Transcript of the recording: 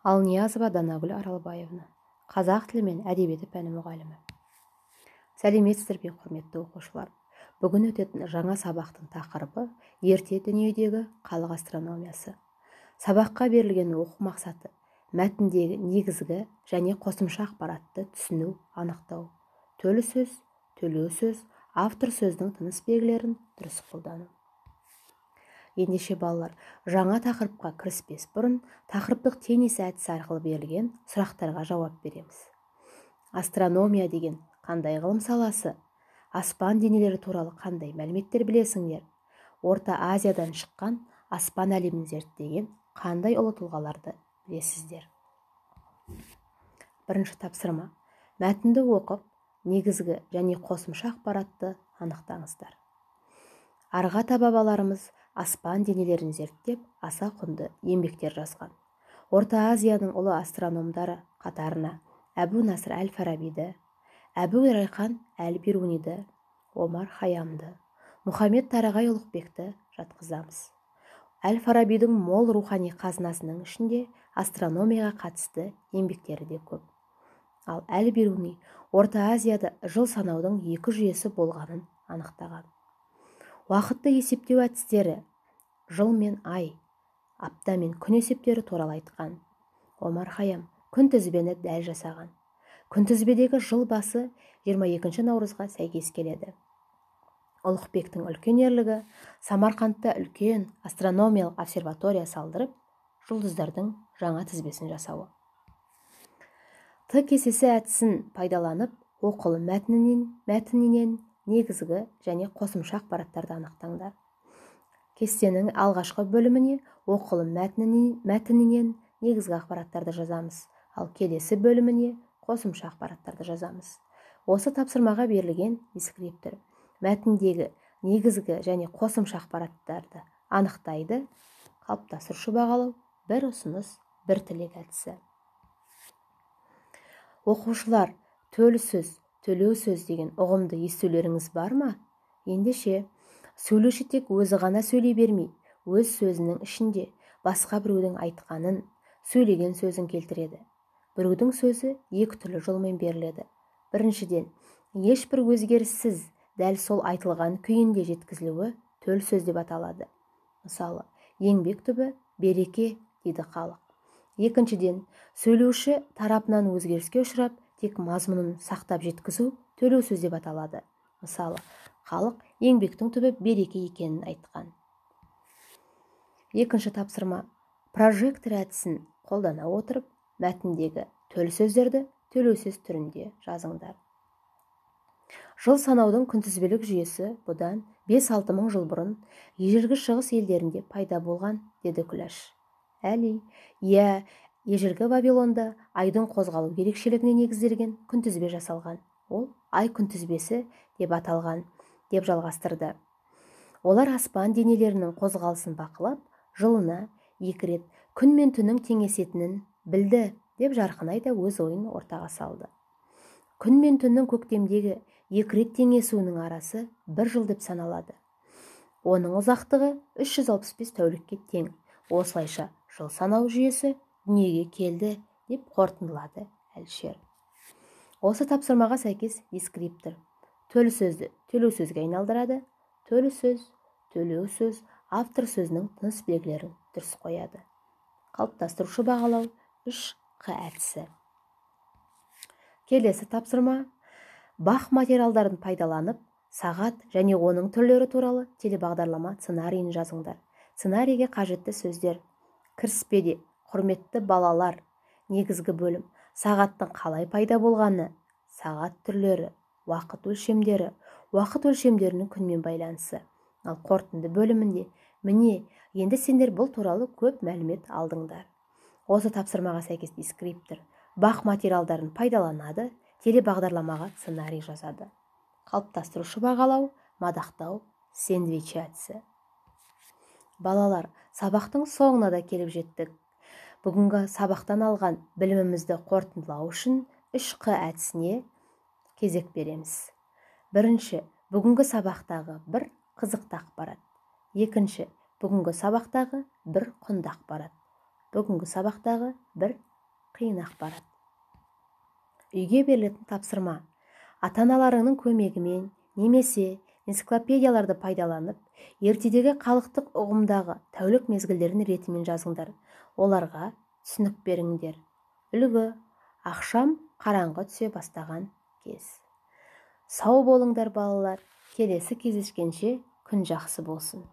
Алниязова Данагүл Аралбаевна, қазақ тілі мен әдебиеті пәні мұғалімі. Сәлеметсіздер ме, құрметті оқушылар? Бүгін өтетін жаңа сабақтың тақырыбы ерте дүниедегі халық астрономиясы. Сабаққа берілген оқу мақсаты мәтіндегі негізгі және қосымша ақпаратты түсіну, анықтау. Төлі сөз, төлеу сөз, автор сөздің тыныс белгілерін дұрыс қолдану. Ендеше балалар, жаңа тақырыпқа кіріспес бұрын тақырыптық теннис әдісі арқылы берілген сұрақтарға жауап береміз. Астрономия деген қандай ғылым саласы? Аспан денелері туралы қандай мәліметтер білесіңдер? Орта Азиядан шыққан аспан әлемін зерттеген қандай ұлы тұлғаларды білесіздер? Бірінші тапсырма. Мәтінді оқып, негізгі және қосымша ақпаратты анықтаңыздар. Арғы бабаларымыз аспан денелерін зерттеп, аса құнды еңбектер жазған. Орта Азияның ұлы астрономдары қатарына Әбу Насыр әл-Фарабиді, Әбу Райхан әл-Бируниді, Омар Хайямды, Мұхаммед Тарағай Ұлықбекті жатқызамыз. Әл-Фарабидің мол рухани қазынасының ішінде астрономияға қатысты еңбектері де көп. Ал әл-Бируни Орта Азияда жыл санаудың екі жүйесі болғанын анықтаған. Уақытты есептеу әдістері, жыл мен ай, апта мен күн есептері туралы айтқан. Омар Хайям күнтізбені дәл жасаған. Күнтізбедегі жыл басы 22 наурызға сәйкес келеді. Ұлықбектің үлкен ерлігі Самарқандта үлкен астрономиялық обсерватория салдырып, жұлдыздардың жаңа тізбесін жасауы. Т кесесі әдісін пайдаланып, оқылы мәтінінен негізгі және қосымша ақпараттарды анықтаңдар. Кестенің алғашқы бөліміне оқылы мәтінінен негізгі ақпараттарды жазамыз, ал келесі бөліміне қосымша ақпараттарды жазамыз. Осы тапсырмаға берілген дескриптор мәтіндегі негізгі және қосымша ақпараттарды анықтайды. Қалыптастырушы бағалау, бір ұсыныс, бір тілек әдісі. Оқушылар, төлі сөз, төлеу сөз деген ұғымды естулеріңіз бар ма? Ендеше, сөйлеуші тек өзі ғана сөйлей бермей, өз сөзінің ішінде басқа біреудің айтқанын, сөйлеген сөзін келтіреді. Біреудің сөзі екі түрлі жолмен беріледі. Біріншіден, ешбір өзгеріссіз дәл сол айтылған күйінде жеткізілуі төл сөз деп аталады. Мысалы, еңбек түбі береке дейді халық. Екіншіден, сөйлеуші тарапынан өзгеріске ұшырап, тек мазмұнын сақтап жеткізу төлеу сөз деп аталады. Мысалы, халық еңбектің түбі береке екенін айтқан. Екінші тапсырма. Прожектор әдісін қолдана отырып, мәтіндегі төл сөздерді төлеу сөз түрінде жазыңдар. Жыл санаудың күнтізбелік жүйесі бұдан 5-6 мың жыл бұрын ежелгі шығыс елдерінде пайда болған, деді Күләш. Әли, ежелгі Вавилонда айдың қозғалу ерекшелігіне негізделген күнтізбе жасалған. Ол ай күнтізбесі деп аталған, деп жалғастырды. Олар аспан денелерінің қозғалысын бақылап, жылына 2 рет күн мен түннің теңесетінін білді, деп жарқынай да өз ойын ортаға салды. Күн мен түннің көктемдегі 2 рет теңесуінің арасы 1 жыл деп саналады. Оның ұзақтығы 365 тәулікке тең. Осылайша жыл санау жүйесі дүниеге келді, деп қорытындылады Әлшер. Осы тапсырмаға сәйкес дескриптор төлі сөзді төлеу сөзге айналдырады. Төлі сөз, төлеу сөз, автор сөзінің тыныс белгілерін дұрыс қояды. Қалыптастырушы бағалау 3Q әдісі. Келесі тапсырма. Бақ материалдарын пайдаланып, сағат және оның түрлері туралы телебағдарлама сценарийін жазыңдар. Сценарийге қажетті сөздер. Кіріспеде құрметті балалар, негізгі бөлім, сағаттың қалай пайда болғаны, сағат түрлері, уақыт өлшемдерінің күнмен байланысы. Ал қорытынды бөлімінде, міне, енді сендер бұл туралы көп мәлімет алдыңдар. Осы тапсырмаға сәйкес дескриптор бақ материалдарын пайдаланады, телебағдарламаға сценарий жазады. Қалыптастырушы бағалау, мадақтау, сэндвич әдісі. Балалар, сабақтың соңына да келіп жеттік. Бүгінгі сабақтан алған білімімізді қорытындылау үшін 3Q әдісіне кезек береміз. Бірінші, бүгінгі сабақтағы бір қызықты ақпарат. Екінші, бүгінгі сабақтағы бір құнды ақпарат. Бүгінгі сабақтағы бір қиын ақпарат. Үйге берілетін тапсырма: ата-аналарыңның көмегімен немесе энциклопедияларды пайдаланып, ертедегі халықтық ұғымдағы тәулік мезгілдерін ретімен жазыңдар. Оларға түсінік беріңдер. Үлгі: ақшам қараңғы түсе бастаған кез. Сау болыңдар балалар. Келесі кездескенше күн жақсы болсын.